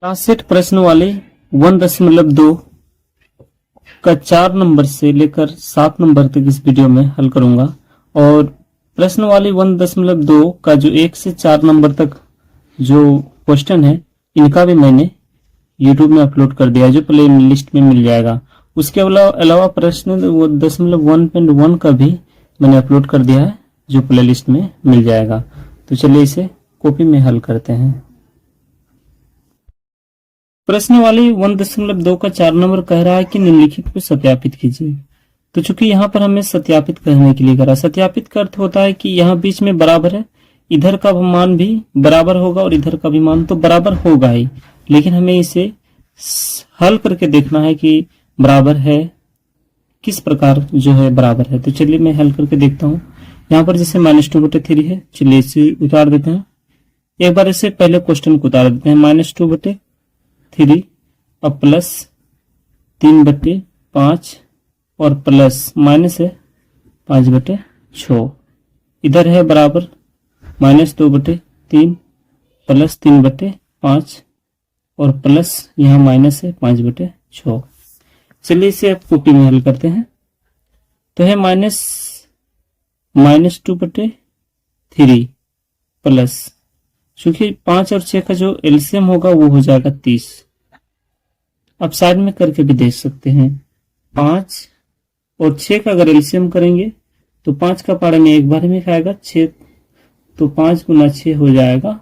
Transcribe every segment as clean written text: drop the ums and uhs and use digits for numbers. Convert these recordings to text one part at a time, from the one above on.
67 प्रश्न वाले 1.2 का 4 नंबर से लेकर 7 नंबर तक इस वीडियो में हल करूंगा। और प्रश्न वाले 1.2 का जो 1 से 4 नंबर तक जो क्वेश्चन है इनका भी मैंने YouTube में अपलोड कर दिया, जो प्ले लिस्ट में मिल जाएगा। उसके अलावा प्रश्न 1.1 का भी मैंने अपलोड कर दिया है, जो प्ले लिस्ट में मिल जाएगा। तो चलिए इसे कॉपी में हल करते हैं। प्रश्न वाले 1.2 का 4 नंबर कह रहा है कि निम्नलिखित को सत्यापित कीजिए। तो चूंकि यहाँ पर हमें सत्यापित करने के लिए करा, सत्यापित का अर्थ होता है कि यहाँ बीच में बराबर है, इधर का मान भी बराबर होगा और इधर का भी मान तो बराबर होगा ही, लेकिन हमें इसे हल करके देखना है कि बराबर है, किस प्रकार जो है बराबर है। तो चलिए मैं हल करके देखता हूँ। यहाँ पर जैसे -2/3 है, चलिए इसे उतार देते हैं। एक बार इसे पहले क्वेश्चन को उतार देते हैं। -2/3 अब प्लस 3/5 और प्लस माइनस है 5/6। इधर है बराबर -2/3 प्लस 3/5 और प्लस यहाँ माइनस है 5/6। चलिए इसे अब कॉपी में हल करते हैं। तो है -2/3 प्लस, क्योंकि 5 और 6 का जो एलसीएम होगा वो हो जाएगा 30। अब साइड में करके भी देख सकते हैं। 5 और 6 का अगर एलसीएम करेंगे तो 5 का पारा में एक बार में खाएगा 6, तो 5 गुना 6 हो जाएगा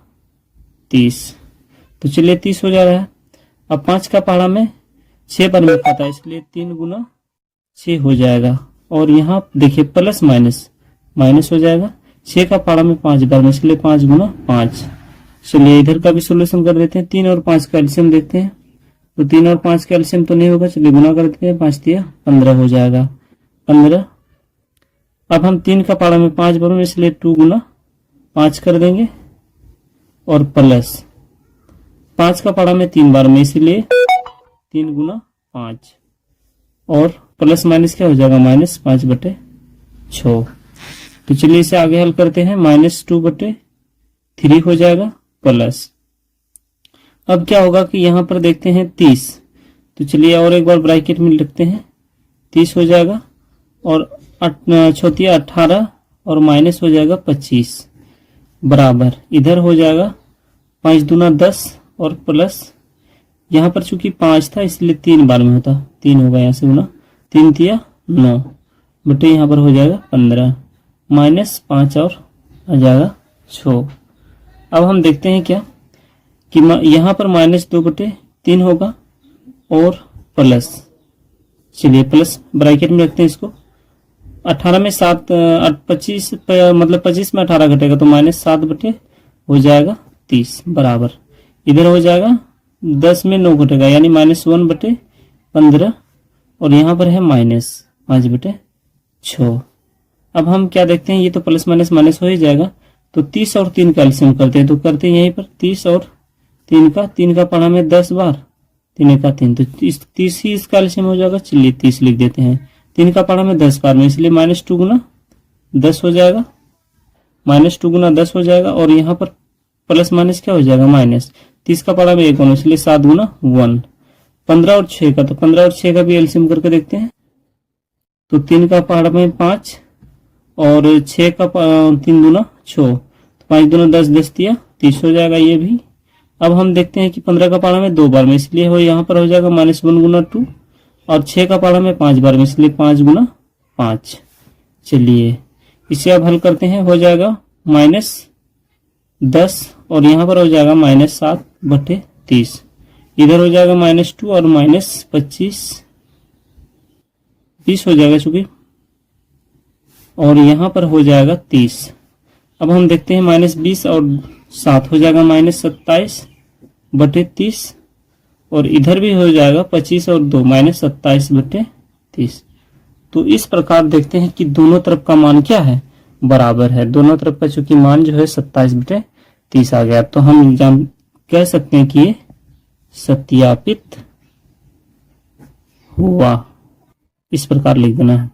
30। तो चलिए 30 हो जा रहा है। अब 5 का पारा में 6 बार में खाता है, इसलिए 3 गुना 6 हो जाएगा। और यहाँ देखिए प्लस माइनस माइनस हो जाएगा। 6 का पारा में 5 बार में, इसलिए 5 गुना 5। चलिए इधर का भी सोल्यूशन कर देते हैं। 3 और 5 का एलसीएम देखते हैं। तो 3 और 5 का एलसीएम तो नहीं होगा, चलिए गुना कर देते हैं। 5 दिया 15 हो जाएगा 15। अब हम 3 का पारा में 5 बार में, इसलिए 2 गुना 5 कर देंगे और प्लस 5 का पारा में 3 बार में, इसलिए 3 गुना 5 और प्लस माइनस क्या हो जाएगा -5/6। तो चलिए इसे आगे हल करते हैं। -2/3 हो जाएगा प्लस, अब क्या होगा कि यहां पर देखते हैं 30। तो चलिए और एक बार ब्रैकेट में लिखते हैं। 30 हो जाएगा और 18 और माइनस हो जाएगा 25 बराबर, इधर हो जाएगा 5 दूना 10 और प्लस यहाँ पर चूंकि 5 था इसलिए 3 बार में होता, 3 होगा यहाँ से गुना, 3 तिया 9 बटे यहाँ पर हो जाएगा 15 -5 और आ जाएगा 6। अब हम देखते हैं क्या कि यहाँ पर -2/3 होगा और प्लस, चलिए प्लस ब्रैकेट में रखते हैं इसको। 18 में 7 25 मतलब 25 में 18 घटेगा तो -7 हो जाएगा 30 बराबर, इधर हो जाएगा 10 में 9 घटेगा यानी -1/15 और यहाँ पर है -5/6। अब हम क्या देखते हैं, ये तो प्लस माइनस माइनस हो ही जाएगा। तो 30 और 3 का एलसीएम करते हैं। तो करते हैं यहीं पर 30 और 3 का पढ़ा में 10 बार, 3 का 3, तो 30 ही इसका एलसीएम हो जाएगा। चलिए 30 लिख देते हैं। 3 का पढ़ा में 10 बार में, इसलिए -2 गुना 10 हो जाएगा, -2 गुना 10 हो जाएगा और यहाँ पर प्लस माइनस क्या हो जाएगा माइनस। 30 का पढ़ा में 1 होना, इसलिए 7 गुना 1। 15 और 6 का, तो 15 और 6 का भी एलसीएम करके देखते हैं। तो 3 का पढ़ा में 5 और 6 का 3 दूना 6, 5 दूना 10, 10 दिया 30 हो जाएगा ये भी। अब हम देखते हैं कि 15 का पारा में 2 बार में, इसलिए हो यहाँ पर हो जाएगा -1 गुना 2 और 6 का पारा में 5 बार में, इसलिए 5 गुना 5। चलिए इसे अब हल करते हैं। हो जाएगा -10 और यहाँ पर हो जाएगा -7/30, इधर हो जाएगा -2 और -25 20 हो जाएगा चूंकि, और यहाँ पर हो जाएगा 30। अब हम देखते हैं -20 और 7 हो जाएगा -27/30 और इधर भी हो जाएगा 25 और 2 -27/30। तो इस प्रकार देखते हैं कि दोनों तरफ का मान क्या है, बराबर है। दोनों तरफ का चूंकि मान जो है 27/30 आ गया, तो हम कह सकते हैं कि ये सत्यापित हुआ। इस प्रकार लिख देना है।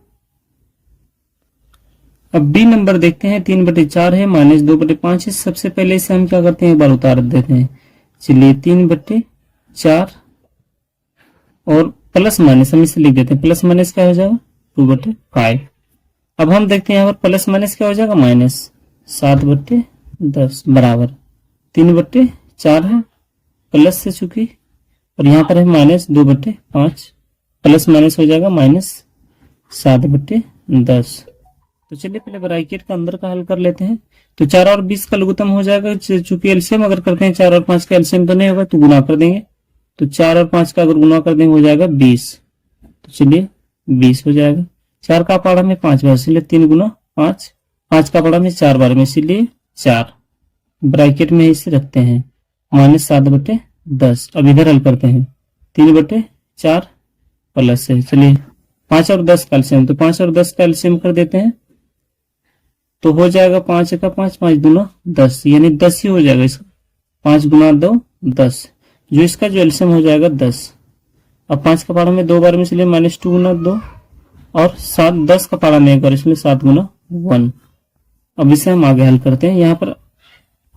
अब बी नंबर देखते हैं। 3/4 है, -2/5 है। सबसे पहले इसे हम क्या करते हैं, एक बार उतार देते हैं। चलिए 3/4 4 और प्लस माइनस हम इसे लिख देते हैं, प्लस माइनस क्या हो जाएगा 2/5। अब हम देखते हैं यहाँ पर प्लस माइनस क्या हो जाएगा माइनस 7/10 बराबर 3/4 है प्लस से चूंकि, और यहाँ पर है माइनस 2/5, प्लस माइनस हो जाएगा माइनस 7/10। तो चलिए पहले ब्रैकेट का अंदर का हल कर लेते हैं। तो 4 और 20 का लघुत्तम हो जाएगा, चूंकि एलसीएम अगर करते हैं 4 और 5 का एलसीएम तो नहीं होगा, तो गुना कर देंगे। तो 4 और 5 का अगर गुना कर देंगे हो जाएगा 20। तो चलिए 20 हो जाएगा। 4 का पहाड़ा में 5 बार, इसलिए 3 गुना 5, 5 का पहाड़ा में 4 बार में, इसीलिए 4 ब्रैकेट में इसे रखते हैं माइनस 7/10। अब इधर हल करते हैं 3/4 प्लस है, चलिए 5 और 10 का एलसीएम, तो 5 और 10 का एलसीएम कर देते हैं तो हो जाएगा 5 का 5, 5 दूना 10, यानी 10 ही हो जाएगा इसका। 5 गुना 2 10, जो इसका जो एलसीएम हो जाएगा 10। अब 5 का पारा में 2 बार में, इसलिए -2 गुना 2, और 7 10 का पारा में 1 बार, इसलिए 7 गुना 1। अब इसे हम आगे हल करते हैं। यहाँ पर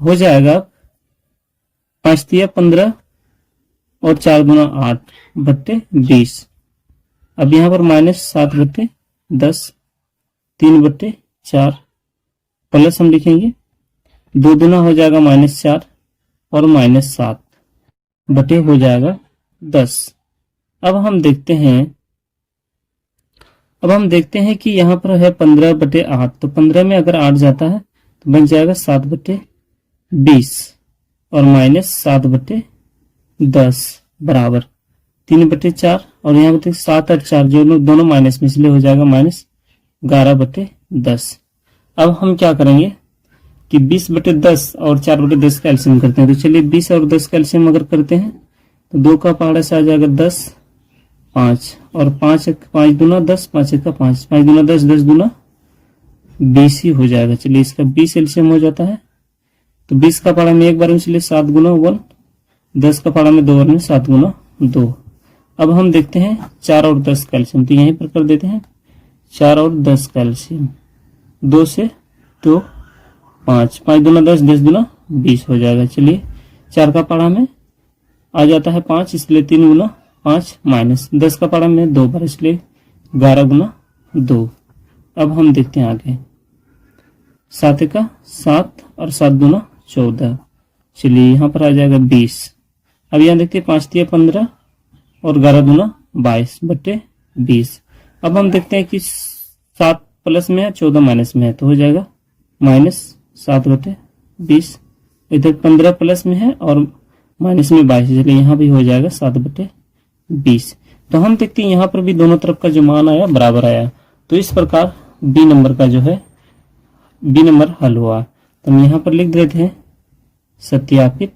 हो जाएगा 5 तिया 15 और 4 गुना 8/20। अब यहाँ पर -7/10 3/4 प्लस हम लिखेंगे 2 दुना हो जाएगा -4 और -7 बटे हो जाएगा 10। अब हम देखते हैं कि यहाँ पर है 15/8, तो 15 में अगर 8 जाता है तो बन जाएगा 7/20 और -7/10 बराबर 3/4, और यहाँ पर 7 और 4 जो दोनों माइनस में, इसलिए हो जाएगा -11/10। अब हम क्या करेंगे कि 20/10 और 4/10 का एलसीएम करते हैं। तो चलिए 20 और 10 का एलसीएम अगर करते हैं तो 2 का पहाड़ा से आ जाएगा 10, 5 और 5 दूना 10, 5 1 का 5, 5 दूना 10, 10 दूना 20 ही हो जाएगा। चलिए इसका 20 एलसीएम हो जाता है। तो 20 का पहाड़ा में 1 बार में, इसलिए 7 गुना 1, 10 का पहाड़ा में 2 बार में, 7 गुना 2। अब हम देखते हैं 4 और 10 का एलसीएम, तो यहीं पर कर देते हैं 4 और 10 का एलसीएम। 2 से 2 5, 5 दूना 10, 10 दूना 20 हो जाएगा। चलिए 4 का पहाड़ा में आ जाता है 5, इसलिए 3 गुना 5 माइनस 10 का पहाड़ा में 2 बार, इसलिए 11 गुना 2। अब हम देखते हैं आगे 7 का 7 और 7 दूना 14, चलिए यहाँ पर आ जाएगा 20। अब यहाँ देखते हैं 5 तिया 15 और 11 दूना 22/20। अब हम देखते हैं कि 7 प्लस में है 14 माइनस में है, तो हो जाएगा -7/20। इधर 15 प्लस में है और माइनस में 22, इसलिए यहाँ भी हो जाएगा 7/20। तो हम देखते हैं यहाँ पर भी दोनों तरफ का जो मान आया बराबर आया। तो इस प्रकार बी नंबर का जो है बी नंबर हल हुआ। तो हम यहाँ पर लिख देते हैं सत्यापित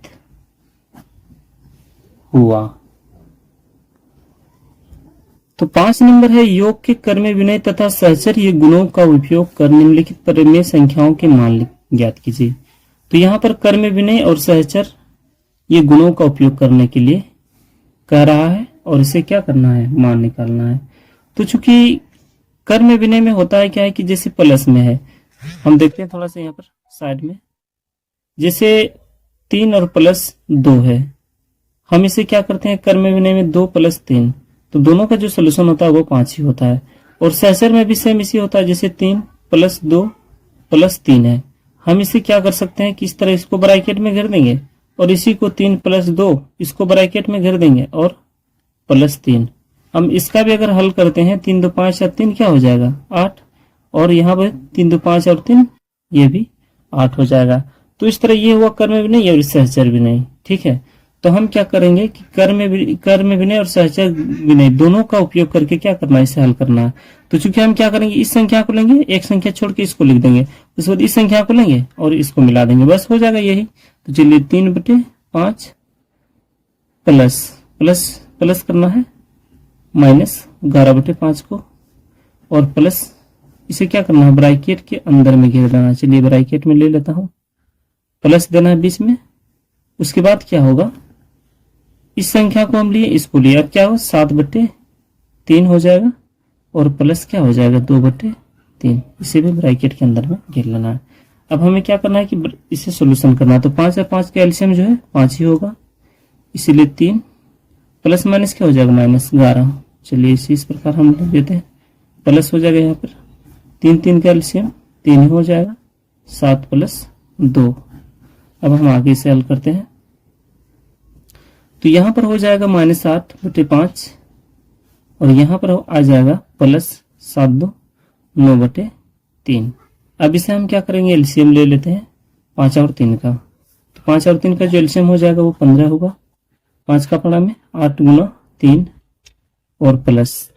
हुआ। तो 5 नंबर है योग के कर्म विनय तथा सहचर ये गुणों का उपयोग कर निम्नलिखित परिमेय संख्याओं के मान ज्ञात कीजिए। तो यहाँ पर कर्म विनय और सहचर ये गुणों का उपयोग करने के लिए कह रहा है, और इसे क्या करना है, मान निकालना है। तो चूंकि कर्म विनय में होता है क्या है कि जैसे प्लस में है, हम देखते हैं थोड़ा सा यहाँ पर साइड में, जैसे 3 और +2 है, हम इसे क्या करते हैं कर्म विनय में 2 + 3, तो दोनों का जो सोल्यूशन होता है वो 5 ही होता है। और सहचर में भी सेम इसी होता है, जैसे 3 + 2 + 3 है, हम इसे क्या कर सकते हैं कि इस तरह इसको ब्रैकेट में घेर देंगे, और इसी को 3 + 2 इसको ब्रैकेट में घेर देंगे और +3। हम इसका भी अगर हल करते हैं 3 2 5 या 3 क्या हो जाएगा 8, और यहाँ पर 3 2 5 और 3 ये भी 8 हो जाएगा। तो इस तरह ये हुआ कर्म विनय और सहचर विनय। ठीक है, तो हम क्या करेंगे कि कर्म विनय और सहचर विनय दोनों का उपयोग करके क्या करना है, इसे हल करना है। तो चूंकि हम क्या करेंगे, इस संख्या को लेंगे, एक संख्या छोड़ के इसको लिख देंगे, उसके बाद इस संख्या को लेंगे और इसको मिला देंगे, बस हो जाएगा यही। तो चलिए 3/5 प्लस करना है -11/5 को, और प्लस इसे क्या करना है ब्रैकेट के अंदर में घेर देना। चलिए ब्रैकेट में ले लेता हूँ, प्लस देना है बीच में। उसके बाद क्या होगा, इस संख्या को हम लिए, इसको लिए, अब क्या होगा 7/3 हो जाएगा, और प्लस क्या हो जाएगा 2/3, इसे भी ब्रैकेट के अंदर में घेर लेना है। अब हमें क्या करना है कि इसे सोल्यूशन करना है। तो 5 और 5 का एलसीएम जो है 5 ही होगा, इसीलिए 3 प्लस माइनस क्या हो जाएगा, -11। चलिए इस प्रकार हम लिख देते हैं, प्लस हो जाएगा यहाँ पर 3 का एलसीएम 3 हो जाएगा, 7 + 2। अब हम आगे से हल करते हैं, तो यहाँ पर हो जाएगा -8/5 और यहाँ पर आ जाएगा +7 2 9/3। अब इसे हम क्या करेंगे, एलसीएम ले लेते हैं 5 और 3 का। तो 5 और 3 का जो एलसीएम हो जाएगा वो 15 होगा। 5 का पड़ा में 8 × 3 और प्लस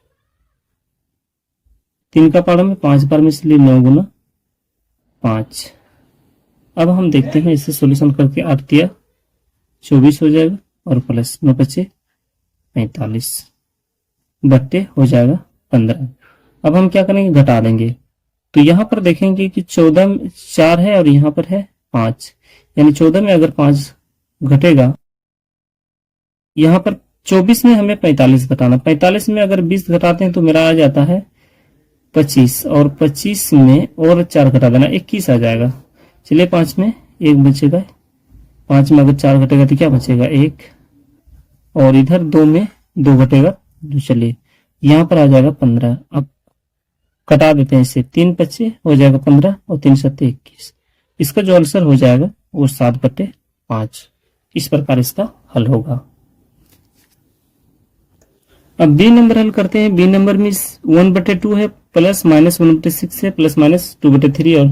3 का पड़ा में 5 बार में, इसलिए 9 × 5। अब हम देखते हैं इसे सॉल्यूशन करके, 8 × 24 हो जाएगा और प्लस 9 × 45 बट्टे हो जाएगा 15। अब हम क्या करेंगे, घटा देंगे। तो यहाँ पर देखेंगे कि 14 में 4 है और यहाँ पर है 5, यानी 14 में अगर 5 घटेगा, यहाँ पर 24 में हमें 45 घटाना, 45 में अगर 20 घटाते हैं तो मेरा आ जाता है 25 और 25 में और 4 घटा देना 21 आ जाएगा। चलिए 5 में 1 बचेगा, 5 में अगर 4 घटेगा तो क्या बचेगा 1 और इधर 2 में 2 घटेगा तो चलिए यहाँ पर आ जाएगा 15। अब कटा देते हैं इसे, 3 बच्चे हो जाएगा 15 और 3 7 21। इसका जो आंसर हो जाएगा वो 7/5। इस प्रकार इसका हल होगा। अब बी नंबर हल करते हैं। बी नंबर में 1/2 है, प्लस -1/6 है, प्लस -2/3 और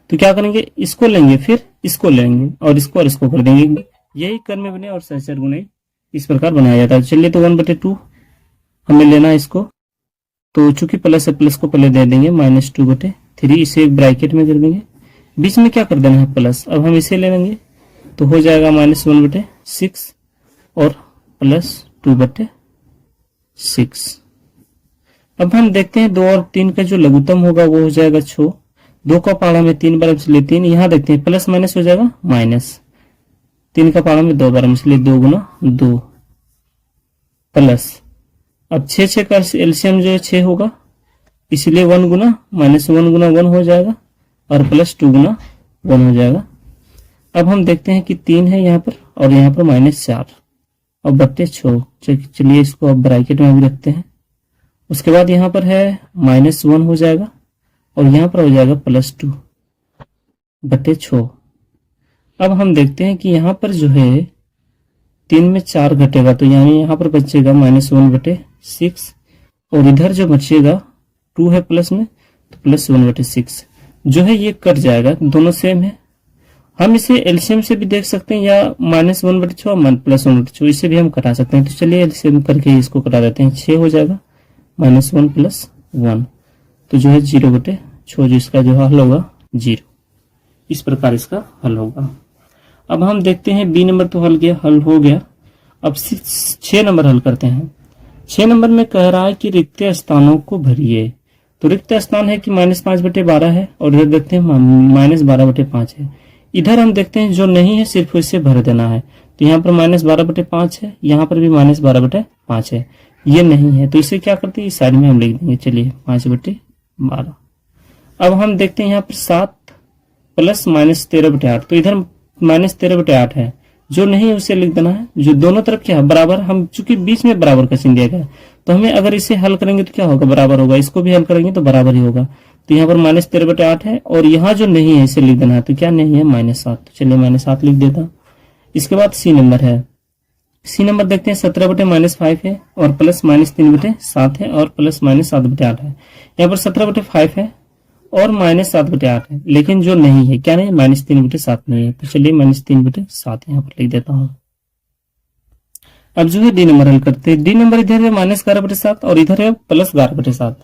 तो क्या करेंगे, इसको लेंगे फिर इसको लेंगे और इसको कर देंगे। यही कर्म विनय और सहचर गुणय इस प्रकार बनाया जाता है। चलिए तो 1/2 हमें लेना है इसको, तो चूंकि प्लस है प्लस को पहले दे देंगे -2/3, इसे एक ब्रैकेट में कर देंगे, बीच में क्या कर देना है प्लस। अब हम इसे ले लेंगे तो हो जाएगा -1/6 और प्लस 2/6। अब हम देखते हैं 2 और 3 का जो लघुत्तम होगा वो हो जाएगा 6। 2 का पाड़ा में 3 बार इसलिए 3, यहाँ देखते हैं प्लस माइनस हो जाएगा माइनस, 3 का पाड़ा में 2 बार इसलिए 2 × 2 प्लस, अब 6 का एलसीएम जो है 6 होगा, इसलिए 1 × -1 हो जाएगा और प्लस 2 × 1 हो जाएगा। अब हम देखते हैं कि 3 है यहाँ पर और यहाँ पर -4 और बट्टे 6। चलिए इसको अब ब्रैकेट में भी रखते हैं। उसके बाद यहाँ पर है -1 हो जाएगा और यहाँ पर हो जाएगा +2 बट्टे 6। अब हम देखते हैं कि यहाँ पर जो है 3 में 4 घटेगा तो यानी यहाँ पर बचेगा -1/6 और इधर जो बचेगा 2 है प्लस में तो +1/6 जो है ये कट जाएगा, दोनों सेम है। हम इसे एलसीएम से भी देख सकते हैं या -1/6 और +1/6 इसे भी हम कटा सकते हैं। तो चलिए एलसीएम करके इसको कटा देते हैं, 6 हो जाएगा -1 + 1 तो जो है 0/6, जो इसका जो हल होगा 0। इस प्रकार इसका हल होगा। अब हम देखते हैं बी नंबर तो हल हो गया। अब 6 नंबर हल करते हैं। 6 नंबर में कह रहा है कि रिक्त स्थानों को भरिए। तो रिक्त स्थान है कि -5/12 है और इधर देखते हैं -12/5 है। इधर हम देखते हैं जो नहीं है सिर्फ इसे भर देना है। तो यहाँ पर -12/5 है, यहाँ पर भी -12/5 है, ये नहीं है तो इसे क्या करते हैं इस साइड में हम लिख देंगे। चलिए 5/12। अब हम देखते हैं यहाँ पर 7 + -13/8 तो इधर -13/8 है, जो नहीं है उसे लिख देना है। जो दोनों तरफ क्या है बराबर, हम चूंकि बीच में बराबर का चिन्ह दिया गया तो हमें अगर इसे हल करेंगे तो क्या होगा बराबर होगा, इसको भी हल करेंगे तो बराबर ही होगा। तो यहाँ पर -13/8 है और यहाँ जो नहीं है इसे लिख देना है। तो क्या नहीं है -7, तो चलिए -7 लिख देता हूँ। इसके बाद सी नंबर है। सी नंबर देखते हैं 17/-5 है और प्लस -3/7 है और प्लस -7/8 है। यहाँ पर 17/5 है और -7/8 है, लेकिन जो नहीं है क्या नहीं है -3/7 नहीं है। तो चलिए -3/7 यहाँ पर लिख देता हूँ। अब जो है डी नंबर हल करते हैं। डी नंबर इधर है -11/7 और इधर है +11/7।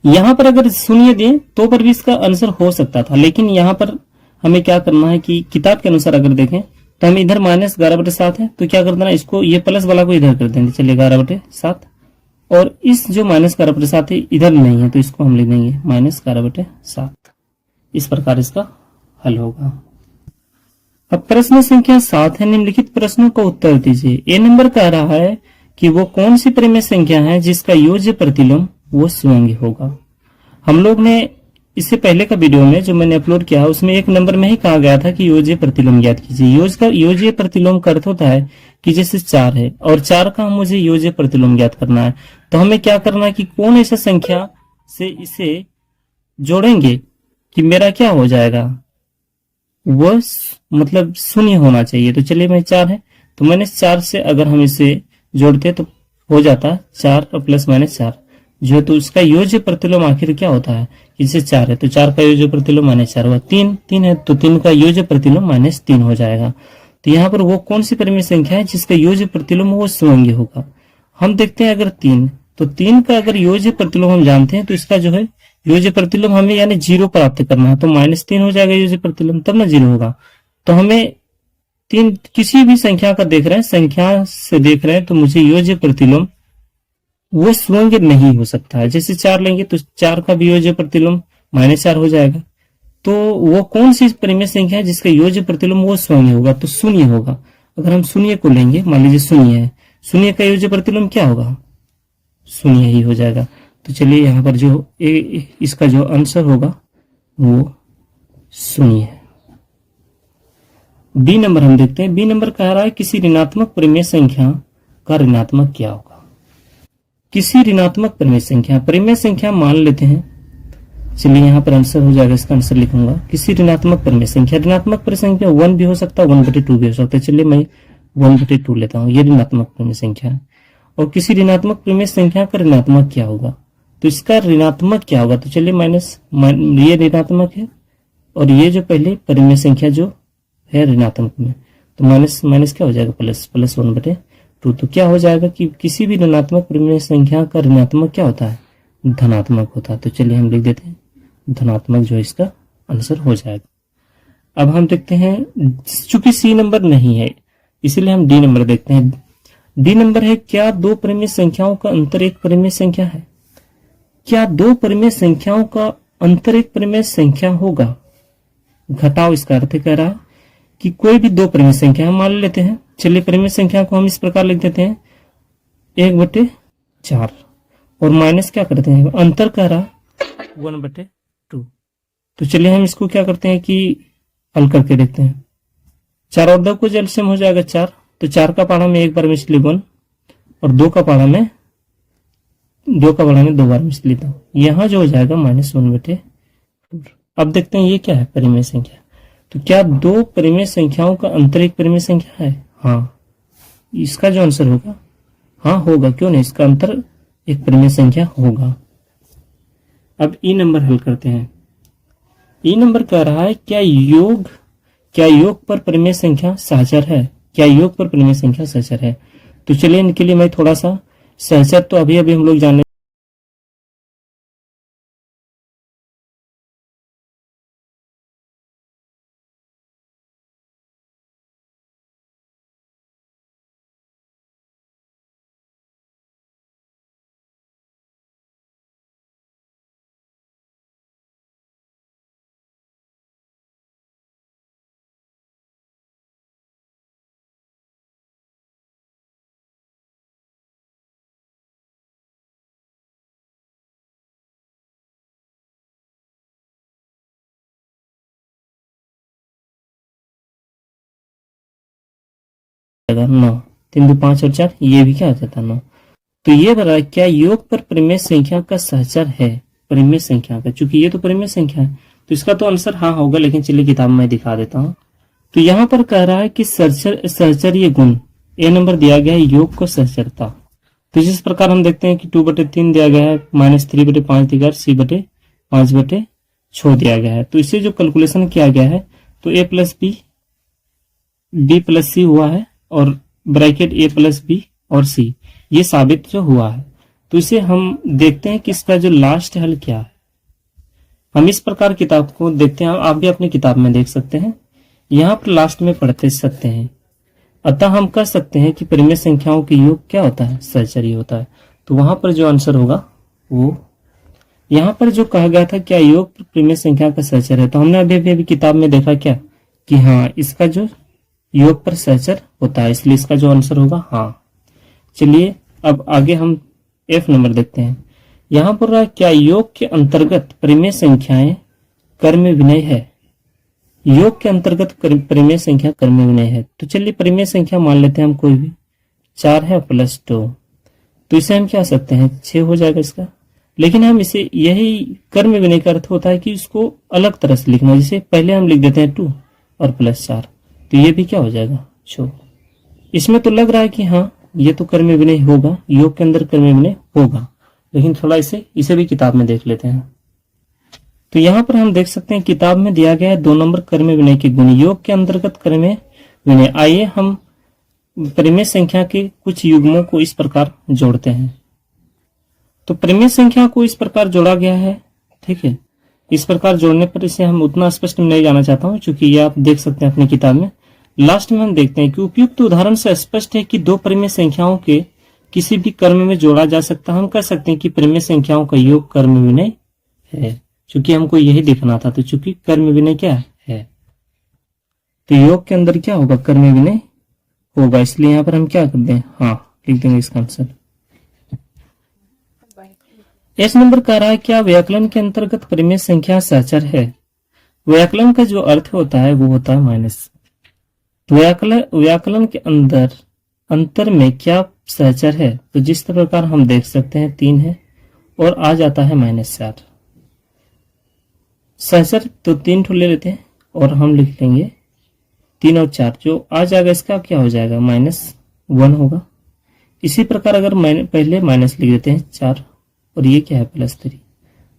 यहाँ पर अगर शून्य दिए तो पर भी इसका आंसर हो सकता था, लेकिन यहाँ पर हमें क्या करना है कि किताब के अनुसार अगर देखें तो हमें इधर -11/7 है तो क्या कर देना, इसको ये प्लस वाला को इधर कर देंगे। चलिए 11/7 और इस जो -11/7 है इधर नहीं है तो इसको हम लिख देंगे -11/7। इस प्रकार इसका हल होगा। अब प्रश्न संख्या 7 है, निम्नलिखित प्रश्नों का उत्तर दीजिए। ए नंबर कह रहा है कि वो कौन सी परिमेय संख्या है जिसका योज्य प्रतिलोम वो स्वयं होगा। हम लोग ने इससे पहले का वीडियो में जो मैंने अपलोड किया उसमें 1 नंबर में ही कहा गया था कि योज्य प्रतिलोम ज्ञात कीजिए। योज्य प्रतिलोम का अर्थ होता है कि जैसे 4 है और 4 का मुझे योज्य प्रतिलोम ज्ञात करना है, तो हमें क्या करना है कि कौन ऐसा संख्या से इसे जोड़ेंगे कि मेरा क्या हो जाएगा, वो मतलब शून्य होना चाहिए। तो चलिए मैं 4 है तो -4 से अगर हम इसे जोड़ते तो हो जाता 4 और +-4 जो है, तो उसका योज्य प्रतिलोम आखिर क्या होता है, इसे 4 है तो 4 का योज्य प्रतिलोम -4 हुआ। 3 है तो 3 का योज्य प्रतिलोम -3 हो जाएगा। तो यहाँ पर वो कौन सी परिमेय संख्या है जिसका योज्य प्रतिलोम वो स्वयंगी होगा। हम देखते हैं अगर 3 तो 3 का अगर योज्य प्रतिलोम हम जानते हैं तो इसका जो है योज्य प्रतिलोम हमें यानी 0 प्राप्त करना है, तो -3 हो जाएगा योज्य प्रतिलोम, तब ना 0 होगा। तो हमें 3 किसी भी संख्या का देख रहे हैं, संख्या से देख रहे हैं तो मुझे योज्य प्रतिलोम वो स्वयं नहीं हो सकता है। जैसे 4 लेंगे तो 4 का भी योज्य प्रतिलोम -4 हो जाएगा। तो वो कौन सी परिमेय संख्या है जिसका योज्य प्रतिलोम वो स्वयं होगा, तो शून्य होगा। अगर हम शून्य को लेंगे, मान लीजिए शून्य है, शून्य का योज्य प्रतिलोम क्या होगा, शून्य ही हो जाएगा। तो चलिए यहाँ पर जो इसका जो आंसर होगा वो शून्य है। बी नंबर हम देखते हैं। बी नंबर कह रहा है किसी ऋणात्मक परिमेय संख्या का ऋणात्मक क्या होगा। किसी ऋणात्मक परिमेय संख्या मान लेते हैं, चलिए यहाँ पर आंसर हो जाएगा, इसका आंसर लिखूंगा। किसी ऋणात्मक परिमेय संख्या, ऋणात्मक परिमेय संख्या 1 भी हो सकता है, 1/2 भी हो सकता है। चलिए मैं 1/2 लेता हूँ, ये ऋणात्मक परिमेय संख्या है। और किसी ऋणात्मक परिमेय संख्या का ऋणात्मक क्या होगा, तो इसका ऋणात्मक क्या होगा, तो चलिए ये ऋणात्मक है और ये जो पहले परिमेय संख्या जो है ऋणात्मक में, तो माइनस क्या हो जाएगा, +1/2। तो क्या हो जाएगा कि किसी भी ऋणात्मक परिमेय संख्या का ऋणात्मक क्या होता है, धनात्मक होता है। तो चलिए हम लिख देते हैं धनात्मक, जो इसका आंसर हो जाएगा। अब हम देखते हैं, चूंकि सी नंबर नहीं है इसीलिए हम डी नंबर देखते हैं। डी नंबर है, क्या 2 परिमेय संख्याओं का अंतर एक परिमेय संख्या है। क्या 2 परिमेय संख्याओं का अंतर एक परिमेय संख्या होगा। घटाओ इसका अर्थ कह रहा है कि कोई भी 2 परिमेय संख्या हम मान लेते हैं। चलिए परिमेय संख्या को हम इस प्रकार लिख देते हैं 1/4 और माइनस क्या करते हैं, अंतर कह रहा 1/2। तो चलिए हम इसको क्या करते हैं कि हल करके देखते हैं। 4 और 2 को एलसीएम हो जाएगा 4, तो 4 का पढ़ा में एक बार मिस ली 1 और 2 का पढ़ा में 2 बार मिस लेता हूँ, यहाँ जो हो जाएगा -1/4। अब देखते हैं ये क्या है, परिमेय संख्या। तो क्या 2 परिमेय संख्याओं का अंतर एक परिमेय संख्या है। हाँ, इसका जो आंसर होगा हाँ होगा, क्यों नहीं, इसका अंतर एक परिमेय संख्या होगा। अब ई नंबर हल करते हैं। ई नंबर कह रहा है क्या योग पर परिमेय संख्या सहचर है। क्या योग पर परिमेय संख्या सहचर है। तो चलिए इनके लिए मैं थोड़ा सा सहचर तो अभी हम लोग जाने लगा 9, 3 2 5 और 4, ये भी क्या हो जाता 9। तो ये बता क्या योग पर परिमेय संख्या का सहचर है। परिमेय संख्या का, चूंकि ये तो परिमेय संख्या है तो इसका तो आंसर हाँ होगा, लेकिन चलिए किताब में दिखा देता हूँ। तो यहाँ पर कह रहा है कि सहचर्य गुण ए नंबर दिया गया है योग को सहचरता। तो जिस प्रकार हम देखते हैं कि 2/3 दिया गया है, -3/5 दिया गया, C/5/6 दिया गया है। तो इसे जो कैलकुलेशन किया गया है तो A + B + C हुआ है और ब्रैकेट A + B और C, ये साबित जो हुआ है। तो इसे हम देखते हैं कि इसका जो लास्ट हल क्या है। हम इस प्रकार किताब को देखते हैं, आप भी अपनी किताब में देख सकते हैं, यहाँ पर लास्ट में पढ़ते सकते हैं। अतः हम कह सकते हैं कि परिमेय संख्याओं के योग क्या होता है, सहचर्य होता है। तो वहां पर जो आंसर होगा वो, यहाँ पर जो कहा गया था क्या योग परिमेय संख्या का सहचर्य है, तो हमने अभी किताब में देखा क्या कि हाँ इसका जो योग पर सहचर होता है, इसलिए इसका जो आंसर होगा हाँ। चलिए अब आगे हम एफ नंबर देखते हैं। यहां पर रहा क्या योग के अंतर्गत परिमेय संख्याएं कर्म विनय है। योग के अंतर्गत परिमेय संख्या कर्म विनय है। तो चलिए परिमेय संख्या मान लेते हैं हम कोई भी, 4 है प्लस 2, तो इसे हम क्या सकते हैं 6 हो जाएगा इसका। लेकिन हम इसे यही कर्म विनय का अर्थ होता है कि इसको अलग तरह से लिखना, जैसे पहले हम लिख देते हैं 2 और प्लस 4, तो ये भी क्या हो जाएगा 6। इसमें तो लग रहा है कि हाँ ये तो कर्म विनय होगा, योग के अंदर कर्म विनय होगा, लेकिन थोड़ा इसे भी किताब में देख लेते हैं। तो यहां पर हम देख सकते हैं किताब में दिया गया है 2 नंबर कर्म विनय के गुण, योग के अंतर्गत कर्म विनय। आइए हम परिमेय संख्या के कुछ युग्मों को इस प्रकार जोड़ते हैं। तो परिमेय संख्या को इस प्रकार जोड़ा गया है, ठीक है। इस प्रकार जोड़ने पर इसे हम उतना स्पष्ट में नहीं जाना चाहता हूं, क्योंकि ये आप देख सकते हैं अपनी किताब में। लास्ट में हम देखते हैं कि उपयुक्त उदाहरण से स्पष्ट है कि 2 परिमेय संख्याओं के किसी भी कर्म में जोड़ा जा सकता है। हम कह सकते हैं कि परिमेय संख्याओं का योग कर्म विनय है, क्योंकि हमको यही देखना था। तो चूंकि कर्म विनय क्या है, तो योग के अंदर क्या होगा कर्म विनय होगा, इसलिए यहां पर हम क्या कर दें, हाँ लिख देंगे इसका आंसर। एस नंबर कह रहा है क्या व्याकलन के अंतर्गत परिमेय संख्या सहचर है। व्याकलन का जो अर्थ होता है वो होता है माइनस। व्याकलन के अंदर अंतर में क्या सहचर है, तो जिस प्रकार हम देख सकते हैं 3 है और आ जाता है -4। सहचर तो 3 ठो ले लेते हैं और हम लिख लेंगे 3 और 4, जो आ जाएगा इसका क्या हो जाएगा -1 होगा। इसी प्रकार अगर पहले माइनस लिख देते हैं 4 और ये क्या है +3,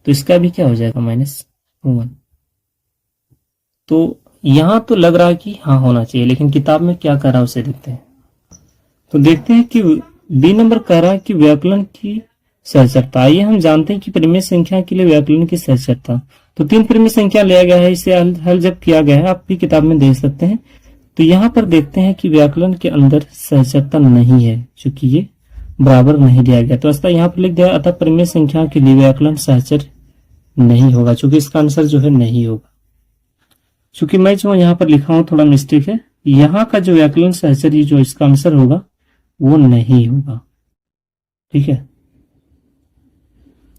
तो इसका भी क्या हो जाएगा -1। तो यहां तो लग रहा है कि हाँ होना चाहिए, लेकिन किताब में क्या कह रहा है उसे देखते हैं। तो देखते हैं कि बी नंबर कह रहा है कि व्याकरण की सहचरता। आइए हम जानते हैं कि परिमेय संख्या के लिए व्याकरण की सहचरता। तो 3 परिमेय संख्या लिया गया है, इसे हल जब किया गया है आप भी किताब में देख सकते हैं। तो यहाँ पर देखते हैं कि व्याकरण के अंदर सहचरता नहीं है, क्योंकि ये बराबर नहीं दिया गया। तो अतः यहाँ पर लिख दिया अतः परिमेय संख्या के लिए व्याकरण सहचर नहीं होगा, क्योंकि इसका आंसर जो है नहीं होगा। चूंकि मैं जो यहाँ पर लिखा हूं थोड़ा मिस्टेक है, यहाँ का जो व्याकरण सहचर जो इसका आंसर होगा वो नहीं होगा, ठीक है।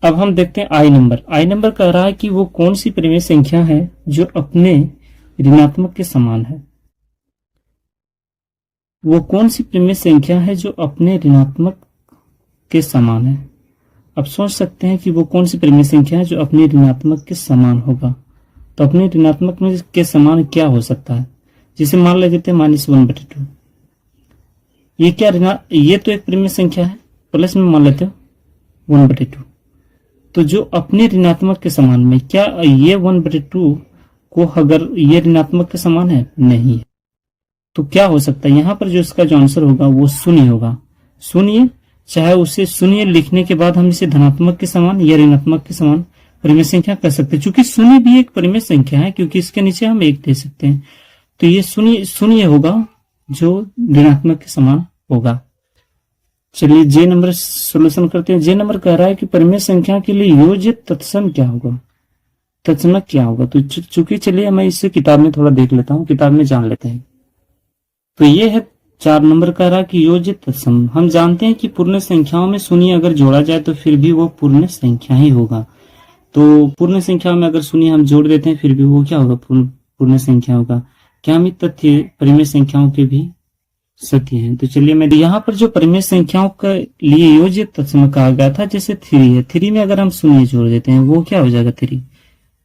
अब हम देखते हैं आई नंबर। आई नंबर कह रहा है कि वो कौन सी परिमेय संख्या है जो अपने ऋणात्मक के समान है। वो कौन सी परिमेय संख्या है जो अपने ऋणात्मक के समान है। अब सोच सकते हैं कि वो कौन सी परिमेय संख्या है जो अपने ऋणात्मक के समान होगा। तो अपने ऋणात्मक में के समान क्या हो सकता है, जिसे मान लेते हैं -1/2। ये क्या ये तो एक परिमेय संख्या है, प्लस में मान लेते हो 1/2। तो जो अपने ऋणात्मक के समान में, क्या ये 1/2 को अगर ये ऋणात्मक के समान है, नहीं है, तो क्या हो सकता है यहाँ पर जो इसका जो आंसर होगा वो शून्य होगा। शून्य, चाहे उसे शून्य लिखने के बाद हम इसे धनात्मक के समान या ऋणात्मक के समान परिमेय संख्या कर सकते हैं, चूंकि शून्य भी एक परिमेय संख्या है, क्योंकि इसके नीचे हम 1 दे सकते हैं। तो ये शून्य होगा जो ऋणात्मक के समान होगा। चलिए जे नंबर सोल्यूशन करते हैं। जे नंबर कह रहा है कि परिमेय संख्या के लिए योज्य तत्सम क्या होगा, तत्समक क्या होगा। तो चूंकि चलिए मैं इसे किताब में थोड़ा देख लेता हूँ, किताब में जान लेते हैं। तो ये है 4 नंबर कह रहा है कि योज्य तत्सम। हम जानते हैं कि पूर्ण संख्याओं में शून्य अगर जोड़ा जाए तो फिर भी वो पूर्ण संख्या ही होगा। तो पूर्ण संख्या में अगर शून्य हम जोड़ देते हैं फिर भी वो क्या होगा, पूर्ण संख्या होगा। क्या हम तथ्य परिमेय संख्याओं के भी सत्य हैं। तो चलिए मैं यहाँ पर जो परिमेय संख्याओं के लिए योज्य तत्सम कहा गया था, जैसे 3 है, 3 में अगर हम शून्य जोड़ देते हैं वो क्या हो जाएगा 3,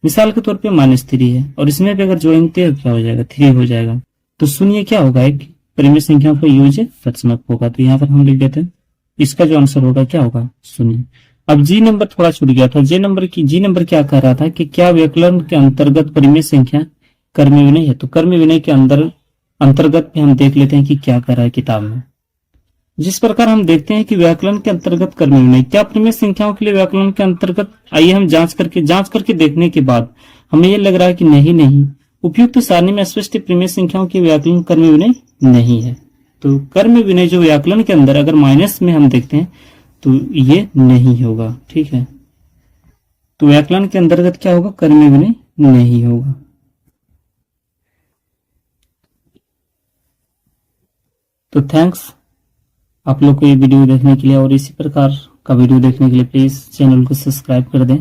मिसाल के तौर पे -3 है, और इसमें भी अगर जोड़ेंगे तो क्या हो जाएगा 3 हो जाएगा। तो शून्य क्या होगा, एक परिमेय संख्याओं का योज्य तत्समक होगा। तो यहाँ पर हम लिख देते हैं इसका जो आंसर होगा क्या होगा, शून्य। अब जी नंबर थोड़ा छूट गया था। जी नंबर क्या कह रहा था कि क्या व्याकरण के अंतर्गत परिमेय संख्या कर्म विनय है। तो कर्म विनय के अंतर्गत में हम देख लेते हैं कि क्या कह रहा है किताब में। जिस प्रकार हम देखते हैं कि व्याकरण के अंतर्गत कर्म विनय, क्या परिमेय संख्याओं के लिए व्याकरण के अंतर्गत, आइए हम जांच करके देखने के बाद हमें यह लग रहा है कि नहीं, उपयुक्त सारणी में स्पष्ट परिमेय संख्याओं के व्याकरण कर्म विनय नहीं है। तो कर्म विनय जो व्याकरण के अंदर अगर माइनस में हम देखते हैं तो ये नहीं होगा, ठीक है। तो व्याकरण के अंतर्गत क्या होगा, कर्म विनय नहीं होगा। तो थैंक्स आप लोग को ये वीडियो देखने के लिए, और इसी प्रकार का वीडियो देखने के लिए प्लीज चैनल को सब्सक्राइब कर दें।